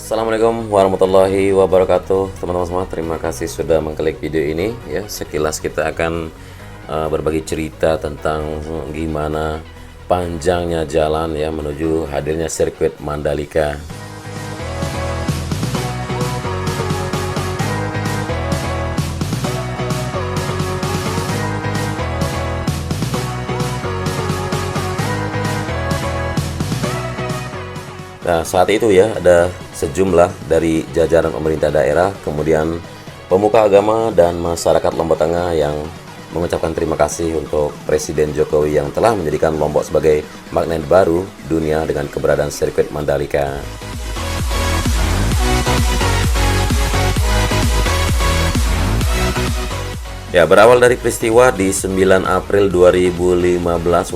Assalamualaikum warahmatullahi wabarakatuh, teman-teman semua. Terima kasih sudah mengklik video ini ya. Sekilas kita akan berbagi cerita tentang gimana panjangnya jalan ya menuju hadirnya sirkuit Mandalika. Nah, saat itu ya ada sejumlah dari jajaran pemerintah daerah, kemudian pemuka agama dan masyarakat Lombok Tengah yang mengucapkan terima kasih untuk Presiden Jokowi yang telah menjadikan Lombok sebagai magnet baru dunia dengan keberadaan sirkuit Mandalika. Ya, berawal dari peristiwa di 9 April 2015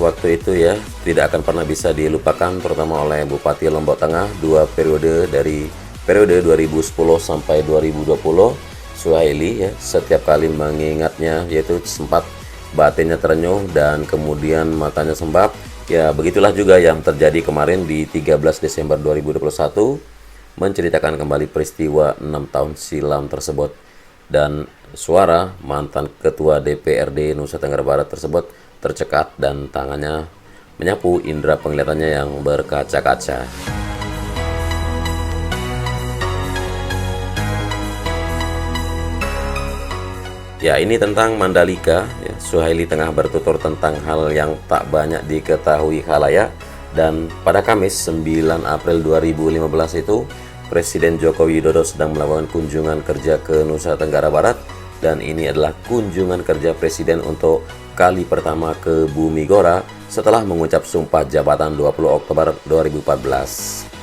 waktu itu ya, tidak akan pernah bisa dilupakan terutama oleh Bupati Lombok Tengah dua periode dari periode 2010 sampai 2020. Suhaili ya, setiap kali mengingatnya yaitu sempat batinnya terenyuh dan kemudian matanya sembab. Ya, begitulah juga yang terjadi kemarin di 13 Desember 2021 menceritakan kembali peristiwa 6 tahun silam tersebut. Dan suara mantan Ketua DPRD Nusa Tenggara Barat tersebut tercekat dan tangannya menyapu indera penglihatannya yang berkaca-kaca. Ya, ini tentang Mandalika ya. Suhaili tengah bertutur tentang hal yang tak banyak diketahui khalayak. Dan pada Kamis 9 April 2015 itu Presiden Joko Widodo sedang melakukan kunjungan kerja ke Nusa Tenggara Barat, dan ini adalah kunjungan kerja Presiden untuk kali pertama ke Bumi Gora setelah mengucap sumpah jabatan 20 Oktober 2014.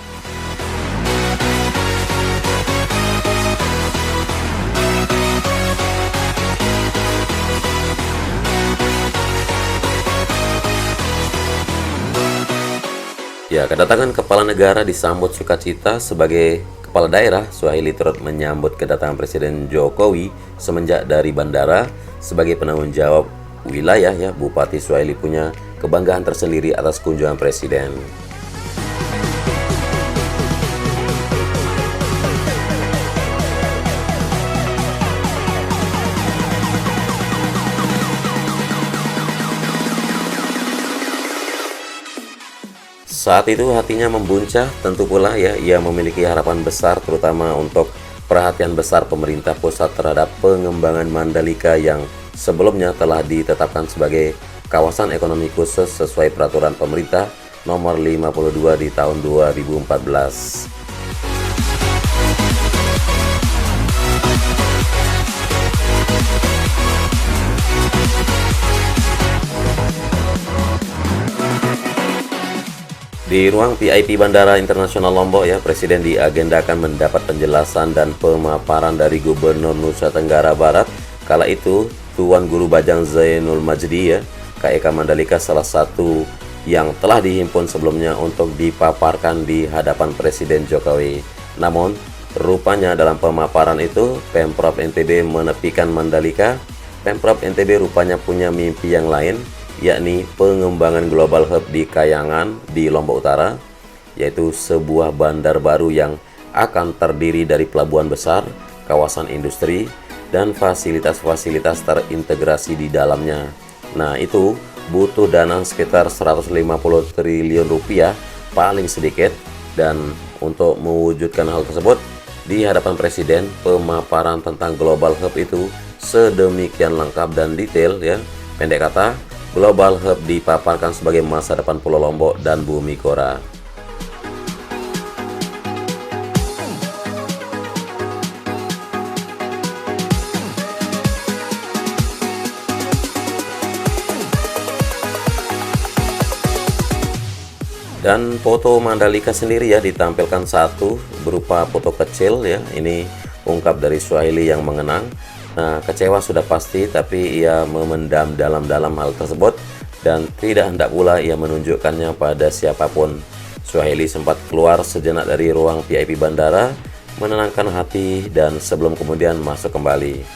Ya, kedatangan kepala negara disambut sukacita. Sebagai kepala daerah, Suhaili turut menyambut kedatangan Presiden Jokowi semenjak dari bandara. Sebagai penanggung jawab wilayah ya, Bupati Suhaili punya kebanggaan tersendiri atas kunjungan Presiden. Saat itu hatinya membuncah, tentu pula ya ia memiliki harapan besar terutama untuk perhatian besar pemerintah pusat terhadap pengembangan Mandalika yang sebelumnya telah ditetapkan sebagai kawasan ekonomi khusus sesuai peraturan pemerintah nomor 52 di tahun 2014. Di ruang VIP Bandara Internasional Lombok ya, Presiden diagendakan mendapat penjelasan dan pemaparan dari Gubernur Nusa Tenggara Barat. Kala itu, Tuan Guru Bajang Zainul Majdi ya, KEK Mandalika salah satu yang telah dihimpun sebelumnya untuk dipaparkan di hadapan Presiden Jokowi. Namun, rupanya dalam pemaparan itu, Pemprov NTB menepikan Mandalika. Pemprov NTB rupanya punya mimpi yang lain, yakni pengembangan Global Hub di Kayangan di Lombok Utara, yaitu sebuah bandar baru yang akan terdiri dari pelabuhan besar, kawasan industri, dan fasilitas-fasilitas terintegrasi di dalamnya. Nah, itu butuh dana sekitar 150 triliun rupiah paling sedikit, dan untuk mewujudkan hal tersebut di hadapan Presiden, pemaparan tentang Global Hub itu sedemikian lengkap dan detail ya. Pendek kata, Global Hub dipaparkan sebagai masa depan Pulau Lombok dan Bumi Gora. Dan foto Mandalika sendiri ya ditampilkan satu berupa foto kecil ya. Ini ungkap dari Suhaili yang mengenang. Nah, kecewa sudah pasti, tapi ia memendam dalam-dalam hal tersebut dan tidak hendak pula ia menunjukkannya pada siapapun. Suhaili sempat keluar sejenak dari ruang VIP bandara, menenangkan hati dan sebelum kemudian masuk kembali.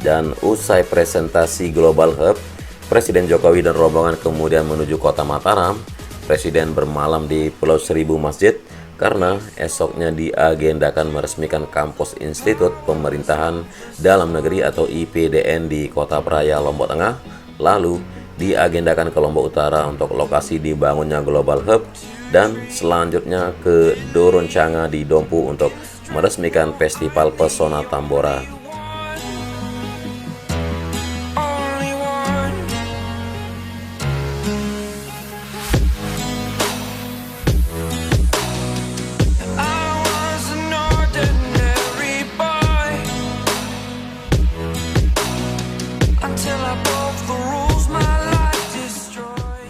Dan usai presentasi Global Hub, Presiden Jokowi dan rombongan kemudian menuju kota Mataram. Presiden bermalam di Pulau Seribu Masjid karena esoknya diagendakan meresmikan kampus Institut Pemerintahan Dalam Negeri atau IPDN di Kota Praia, Lombok Tengah. Lalu diagendakan ke Lombok Utara untuk lokasi dibangunnya Global Hub, dan selanjutnya ke Doroncanga di Dompu untuk meresmikan Festival Pesona Tambora.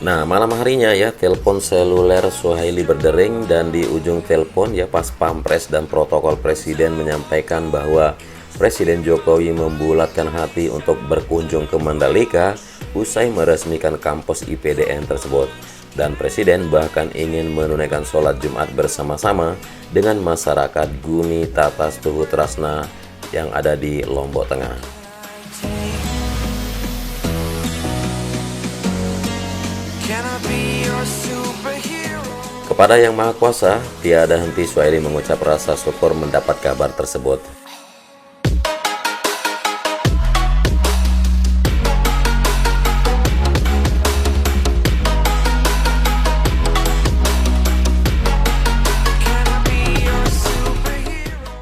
Nah, malam harinya ya, telepon seluler Suhaili berdering, dan di ujung telepon ya pas pampres dan protokol presiden menyampaikan bahwa Presiden Jokowi membulatkan hati untuk berkunjung ke Mandalika usai meresmikan kampus IPDN tersebut. Dan presiden bahkan ingin menunaikan sholat Jumat bersama-sama dengan masyarakat Gumi Tatas Tuhu Trasna yang ada di Lombok Tengah. Kepada Yang Maha Kuasa, tiada henti Suhaili mengucap rasa syukur mendapat kabar tersebut.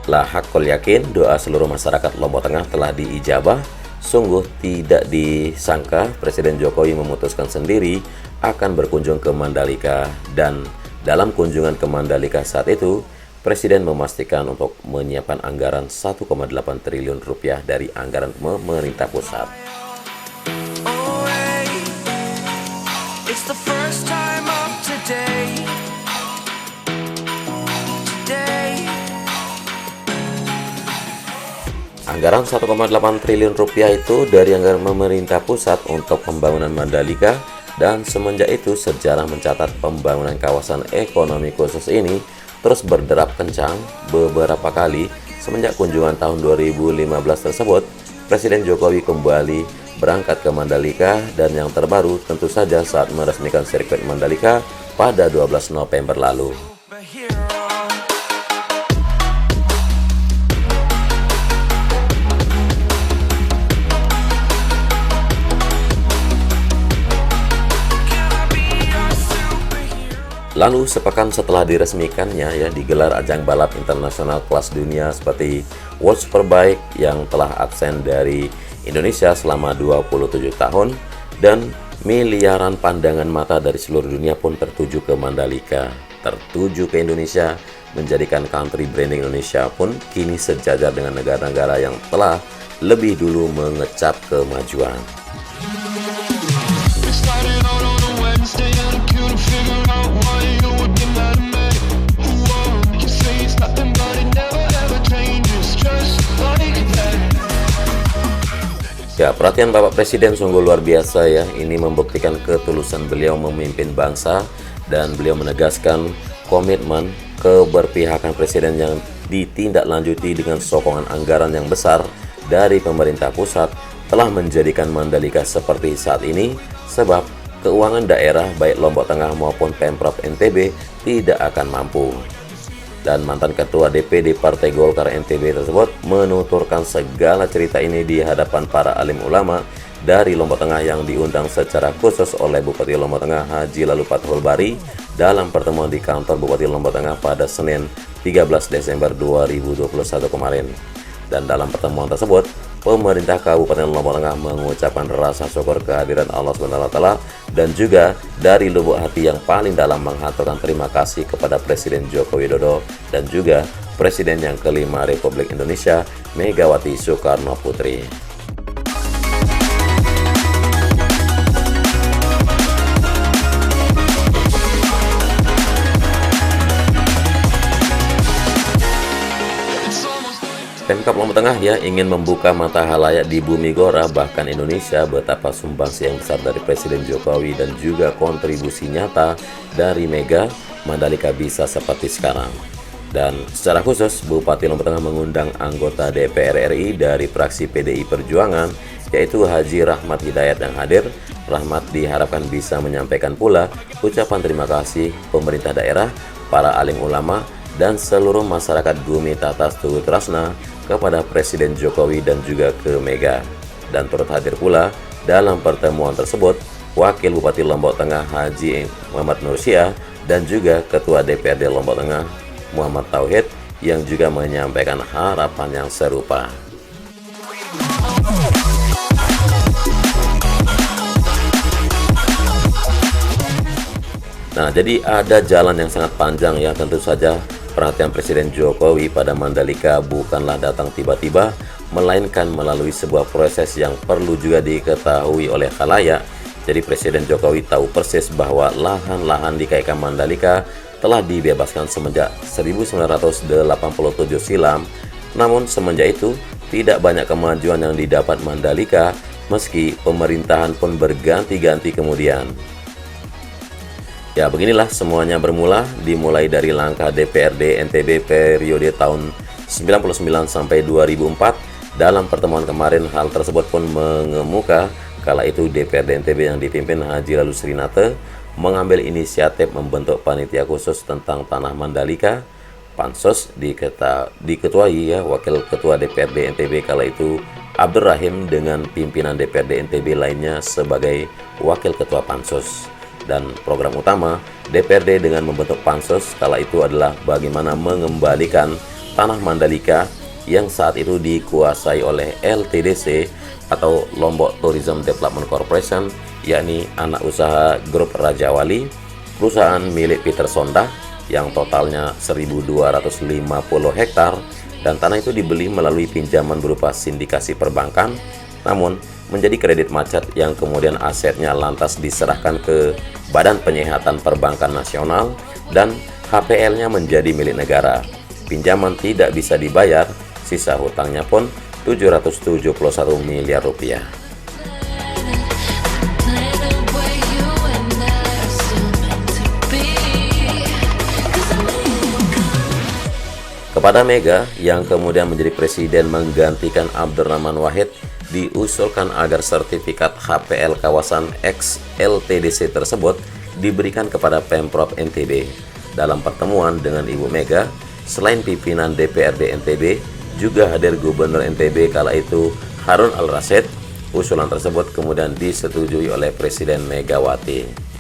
Lah hakul yakin doa seluruh masyarakat Lombok Tengah telah diijabah. Sungguh tidak disangka Presiden Jokowi memutuskan sendiri akan berkunjung ke Mandalika, dan dalam kunjungan ke Mandalika saat itu Presiden memastikan untuk menyiapkan anggaran 1,8 triliun rupiah dari anggaran pemerintah pusat. Anggaran 1,8 triliun rupiah itu dari anggaran pemerintah pusat untuk pembangunan Mandalika, dan semenjak itu sejarah mencatat pembangunan kawasan ekonomi khusus ini terus berderap kencang beberapa kali. Semenjak kunjungan tahun 2015 tersebut, Presiden Jokowi kembali berangkat ke Mandalika, dan yang terbaru tentu saja saat meresmikan sirkuit Mandalika pada 12 November lalu. Lalu sepekan setelah diresmikannya ya, digelar ajang balap internasional kelas dunia seperti World Superbike yang telah absen dari Indonesia selama 27 tahun, dan miliaran pandangan mata dari seluruh dunia pun tertuju ke Mandalika, tertuju ke Indonesia, menjadikan country branding Indonesia pun kini sejajar dengan negara-negara yang telah lebih dulu mengecap kemajuan. Ya, perhatian Bapak Presiden sungguh luar biasa ya. Ini membuktikan ketulusan beliau memimpin bangsa, dan beliau menegaskan komitmen keberpihakan Presiden yang ditindaklanjuti dengan sokongan anggaran yang besar dari pemerintah pusat telah menjadikan Mandalika seperti saat ini, sebab keuangan daerah baik Lombok Tengah maupun Pemprov NTB tidak akan mampu. Dan mantan Ketua DPD Partai Golkar NTB tersebut menuturkan segala cerita ini di hadapan para alim ulama dari Lombok Tengah yang diundang secara khusus oleh Bupati Lombok Tengah Haji Lalu Fathul Bari dalam pertemuan di kantor Bupati Lombok Tengah pada Senin 13 Desember 2021 kemarin. Dan dalam pertemuan tersebut, pemerintah Kabupaten Lombok Tengah mengucapkan rasa syukur kehadiran Allah SWT, dan juga dari lubuk hati yang paling dalam menghaturkan terima kasih kepada Presiden Joko Widodo dan juga Presiden yang kelima Republik Indonesia, Megawati Soekarno Putri. Pemkab Lombok Tengah ya ingin membuka mata halayak di bumi Gora bahkan Indonesia betapa sumbangsi yang besar dari Presiden Jokowi dan juga kontribusi nyata dari Mega, Mandalika bisa seperti sekarang. Dan secara khusus Bupati Lombok Tengah mengundang anggota DPR RI dari fraksi PDI Perjuangan, yaitu Haji Rahmat Hidayat yang hadir. Rahmat diharapkan bisa menyampaikan pula ucapan terima kasih pemerintah daerah para alim ulama, dan seluruh masyarakat Gumi Tata Stuhu Trasna kepada Presiden Jokowi dan juga ke Mega. Dan turut hadir pula dalam pertemuan tersebut Wakil Bupati Lombok Tengah Haji Muhammad Nursia dan juga Ketua DPRD Lombok Tengah Muhammad Tauhid yang juga menyampaikan harapan yang serupa. Nah, jadi ada jalan yang sangat panjang yang tentu saja perhatian Presiden Jokowi pada Mandalika bukanlah datang tiba-tiba, melainkan melalui sebuah proses yang perlu juga diketahui oleh khalayak. Jadi Presiden Jokowi tahu persis bahwa lahan-lahan di KK Mandalika telah dibebaskan semenjak 1987 silam. Namun semenjak itu tidak banyak kemajuan yang didapat Mandalika meski pemerintahan pun berganti-ganti kemudian. Ya, beginilah semuanya bermula, dimulai dari langkah DPRD NTB periode tahun 99 sampai 2004. Dalam pertemuan kemarin hal tersebut pun mengemuka kala itu DPRD NTB yang dipimpin Haji Lalu Srinate mengambil inisiatif membentuk panitia khusus tentang tanah Mandalika. Pansos diketuai Wakil Ketua DPRD NTB kala itu Abdur Rahim dengan pimpinan DPRD NTB lainnya sebagai Wakil Ketua Pansus. Dan program utama DPRD dengan membentuk Pansus kala itu adalah bagaimana mengembalikan tanah Mandalika yang saat itu dikuasai oleh LTDC atau Lombok Tourism Development Corporation, yakni anak usaha grup Raja Wali, perusahaan milik Peter Sondah yang totalnya 1.250 hektar, dan tanah itu dibeli melalui pinjaman berupa sindikasi perbankan, namun menjadi kredit macet yang kemudian asetnya lantas diserahkan ke Badan Penyihatan Perbankan Nasional dan HPL-nya menjadi milik negara. Pinjaman tidak bisa dibayar, sisa hutangnya pun 771 miliar rupiah. Kepada Mega yang kemudian menjadi presiden menggantikan Abdurrahman Wahid, diusulkan agar sertifikat HPL kawasan ex-LTDC tersebut diberikan kepada Pemprov NTB. Dalam pertemuan dengan Ibu Mega, selain pimpinan DPRD NTB, juga hadir Gubernur NTB kala itu Harun Al-Rasyid. Usulan tersebut kemudian disetujui oleh Presiden Megawati.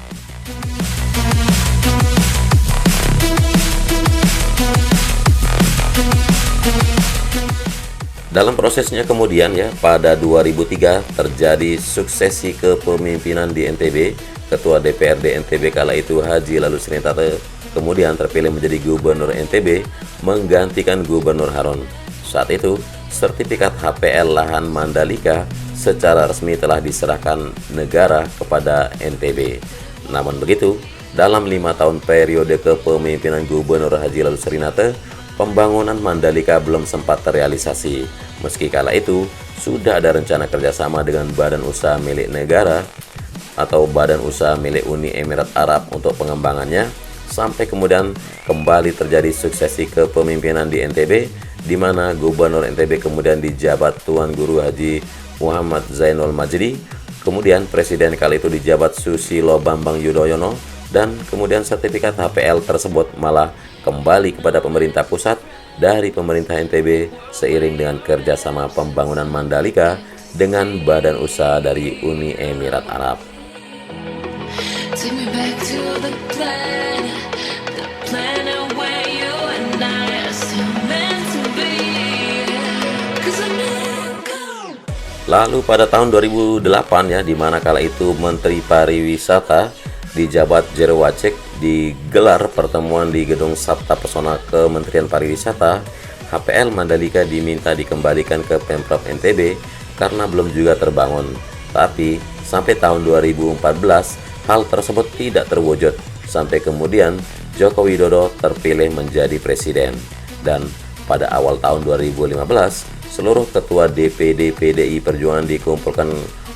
Dalam prosesnya kemudian pada 2003 terjadi suksesi kepemimpinan di NTB. Ketua DPRD NTB kala itu Haji Lalu Srinate kemudian terpilih menjadi Gubernur NTB menggantikan Gubernur Harun. Saat itu sertifikat HPL lahan Mandalika secara resmi telah diserahkan negara kepada NTB. Namun begitu, dalam 5 tahun periode kepemimpinan Gubernur Haji Lalu Srinate, pembangunan Mandalika belum sempat terrealisasi. Meski kala itu sudah ada rencana kerjasama dengan badan usaha milik negara atau badan usaha milik Uni Emirat Arab untuk pengembangannya, sampai kemudian kembali terjadi suksesi kepemimpinan di NTB, di mana Gubernur NTB kemudian dijabat Tuan Guru Haji Muhammad Zainul Majdi, kemudian Presiden kali itu dijabat Susilo Bambang Yudhoyono, dan kemudian sertifikat HPL tersebut malah kembali kepada pemerintah pusat dari pemerintah NTB seiring dengan kerjasama pembangunan Mandalika dengan badan usaha dari Uni Emirat Arab. Lalu pada tahun 2008 di mana kala itu Menteri Pariwisata dijabat Jero Wacik, digelar pertemuan di Gedung Sabta Pesona Kementerian Pariwisata. HPL Mandalika diminta dikembalikan ke Pemprov NTB karena belum juga terbangun. Tapi sampai tahun 2014 hal tersebut tidak terwujud sampai kemudian Joko Widodo terpilih menjadi presiden. Dan pada awal tahun 2015 seluruh ketua DPD PDI Perjuangan dikumpulkan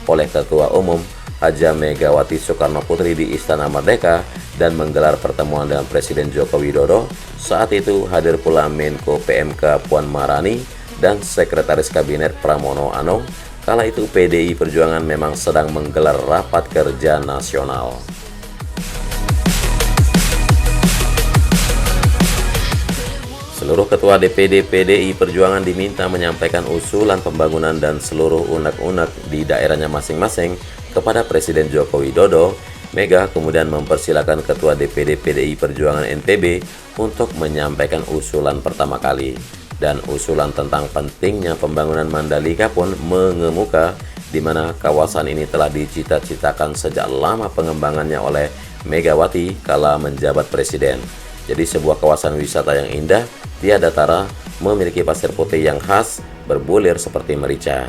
oleh Ketua Umum Haja Megawati Soekarno Putri di Istana Merdeka dan menggelar pertemuan dengan Presiden Joko Widodo. Saat itu hadir pula Menko PMK Puan Maharani dan Sekretaris Kabinet Pramono Anung. Kala itu PDI Perjuangan memang sedang menggelar rapat kerja nasional. Seluruh ketua DPD PDI Perjuangan diminta menyampaikan usulan pembangunan dan seluruh unek-unek di daerahnya masing-masing kepada Presiden Joko Widodo. Mega kemudian mempersilahkan ketua DPD PDI Perjuangan NTB untuk menyampaikan usulan pertama kali. Dan usulan tentang pentingnya pembangunan Mandalika pun mengemuka, di mana kawasan ini telah dicita-citakan sejak lama pengembangannya oleh Megawati kala menjabat presiden. Jadi sebuah kawasan wisata yang indah, tiada tara, memiliki pasir putih yang khas, berbulir seperti merica.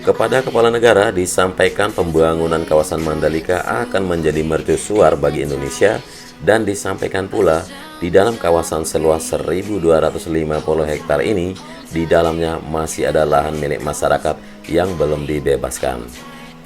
Kepada Kepala Negara disampaikan pembangunan kawasan Mandalika akan menjadi mercusuar bagi Indonesia, dan disampaikan pula di dalam kawasan seluas 1.250 hektar ini, di dalamnya masih ada lahan milik masyarakat yang belum dibebaskan.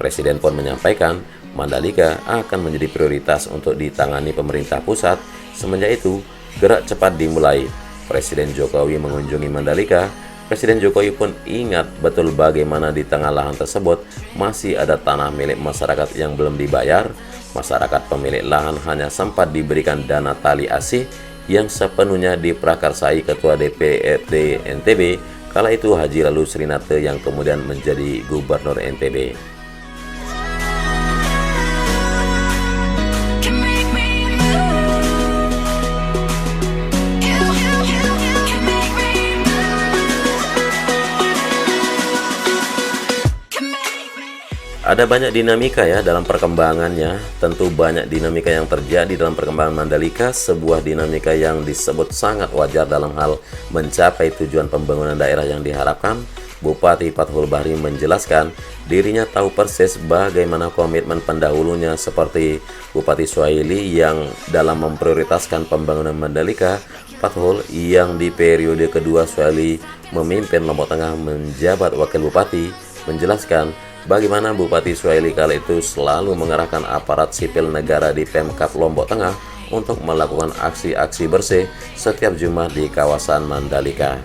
Presiden pun menyampaikan Mandalika akan menjadi prioritas untuk ditangani pemerintah pusat. Semenjak itu, gerak cepat dimulai. Presiden Jokowi mengunjungi Mandalika. Presiden Jokowi pun ingat betul bagaimana di tengah lahan tersebut masih ada tanah milik masyarakat yang belum dibayar. Masyarakat pemilik lahan hanya sempat diberikan dana tali asih yang sepenuhnya diprakarsai Ketua DPRD NTB kala itu Haji Lalu Srinate yang kemudian menjadi Gubernur NTB. Ada banyak dinamika ya dalam perkembangannya. Tentu banyak dinamika yang terjadi dalam perkembangan Mandalika, sebuah dinamika yang disebut sangat wajar dalam hal mencapai tujuan pembangunan daerah yang diharapkan. Bupati Fathul Bahri menjelaskan dirinya tahu persis bagaimana komitmen pendahulunya seperti Bupati Suhaili yang dalam memprioritaskan pembangunan Mandalika. Fathul yang di periode kedua Suhaili memimpin Lombok Tengah menjabat wakil bupati menjelaskan bagaimana Bupati Suhaili kala itu selalu mengerahkan aparat sipil negara di Pemkab Lombok Tengah untuk melakukan aksi-aksi bersih setiap Jumat di kawasan Mandalika.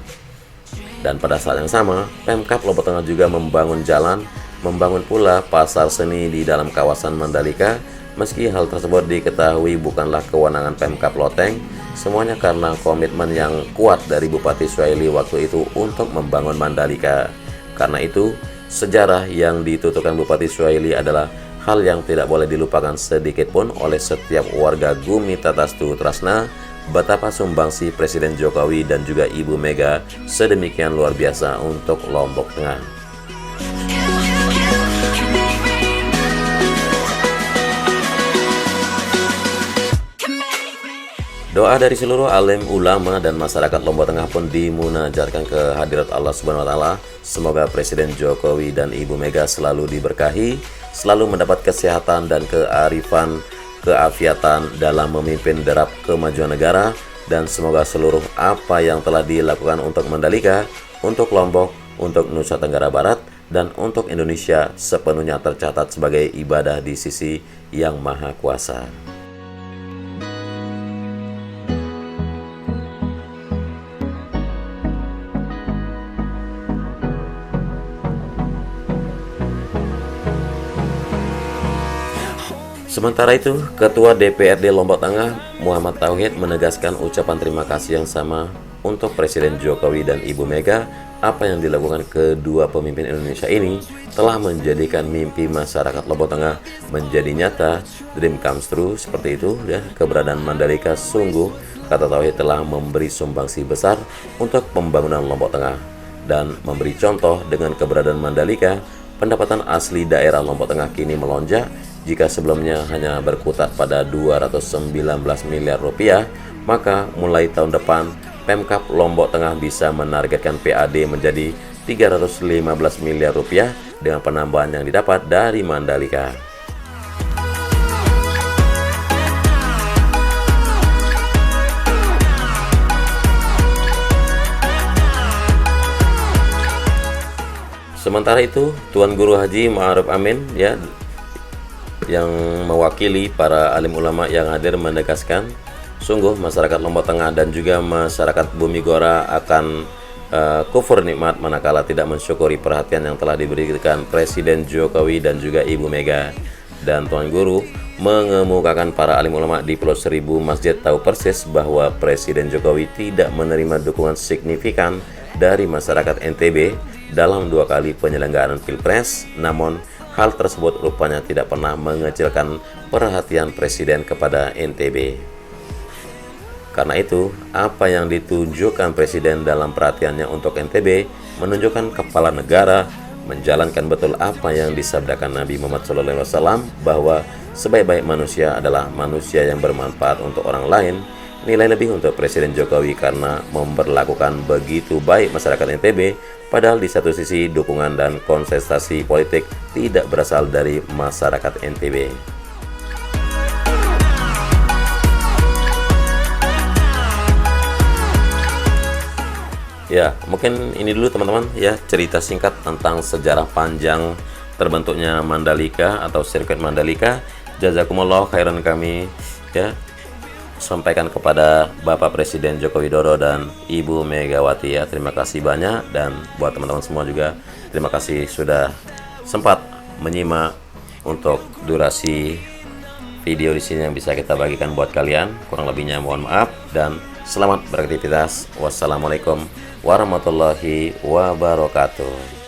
Dan pada saat yang sama, Pemkab Lombok Tengah juga membangun jalan, membangun pula pasar seni di dalam kawasan Mandalika. Meski hal tersebut diketahui bukanlah kewenangan Pemkab Loteng, semuanya karena komitmen yang kuat dari Bupati Suhaili waktu itu untuk membangun Mandalika. Karena itu, sejarah yang dituturkan Bupati Suhaili adalah hal yang tidak boleh dilupakan sedikit pun oleh setiap warga Gumi Tatastu Trasna. Betapa sumbangsi Presiden Jokowi dan juga Ibu Mega sedemikian luar biasa untuk Lombok Tengah. Doa dari seluruh alim ulama dan masyarakat Lombok Tengah pun dimunajatkan ke hadirat Allah Subhanahu wa Ta'ala. Semoga Presiden Jokowi dan Ibu Mega selalu diberkahi, selalu mendapat kesehatan dan keafiatan dalam memimpin derap kemajuan negara, dan semoga seluruh apa yang telah dilakukan untuk Mandalika, untuk Lombok, untuk Nusa Tenggara Barat, dan untuk Indonesia sepenuhnya tercatat sebagai ibadah di sisi Yang Maha Kuasa. Sementara itu, Ketua DPRD Lombok Tengah Muhammad Tauhid menegaskan ucapan terima kasih yang sama untuk Presiden Jokowi dan Ibu Mega. Apa yang dilakukan kedua pemimpin Indonesia ini telah menjadikan mimpi masyarakat Lombok Tengah menjadi nyata, dream comes true, seperti itu ya. Keberadaan Mandalika sungguh, kata Tauhid, telah memberi sumbangsi besar untuk pembangunan Lombok Tengah, dan memberi contoh dengan keberadaan Mandalika, pendapatan asli daerah Lombok Tengah kini melonjak. Jika sebelumnya hanya berkutat pada 219 miliar rupiah, maka mulai tahun depan Pemkab Lombok Tengah bisa menargetkan PAD menjadi 315 miliar rupiah dengan penambahan yang didapat dari Mandalika. Sementara itu, Tuan Guru Haji Ma'ruf Amin ya, yang mewakili para alim ulama yang hadir menegaskan sungguh masyarakat Lombok Tengah dan juga masyarakat Bumi Gora akan kufur nikmat manakala tidak mensyukuri perhatian yang telah diberikan Presiden Jokowi dan juga Ibu Mega. Dan Tuan Guru mengemukakan para alim ulama di Pulau Seribu Masjid tahu persis bahwa Presiden Jokowi tidak menerima dukungan signifikan dari masyarakat NTB dalam 2 kali penyelenggaraan Pilpres, namun hal tersebut rupanya tidak pernah mengecilkan perhatian Presiden kepada NTB. Karena itu, apa yang ditunjukkan Presiden dalam perhatiannya untuk NTB menunjukkan kepala negara menjalankan betul apa yang disabdakan Nabi Muhammad SAW, bahwa sebaik-baik manusia adalah manusia yang bermanfaat untuk orang lain. Nilai lebih untuk Presiden Jokowi karena memperlakukan begitu baik masyarakat NTB, padahal di satu sisi dukungan dan kontestasi politik tidak berasal dari masyarakat NTB. Ya, mungkin ini dulu teman-teman ya, cerita singkat tentang sejarah panjang terbentuknya Mandalika atau sirkuit Mandalika. Jazakumullah khairan kami ya sampaikan kepada Bapak Presiden Joko Widodo dan Ibu Megawati ya. Terima kasih banyak, dan buat teman-teman semua juga terima kasih sudah sempat menyimak untuk durasi video di sini yang bisa kita bagikan buat kalian. Kurang lebihnya mohon maaf dan selamat beraktivitas. Wassalamualaikum warahmatullahi wabarakatuh.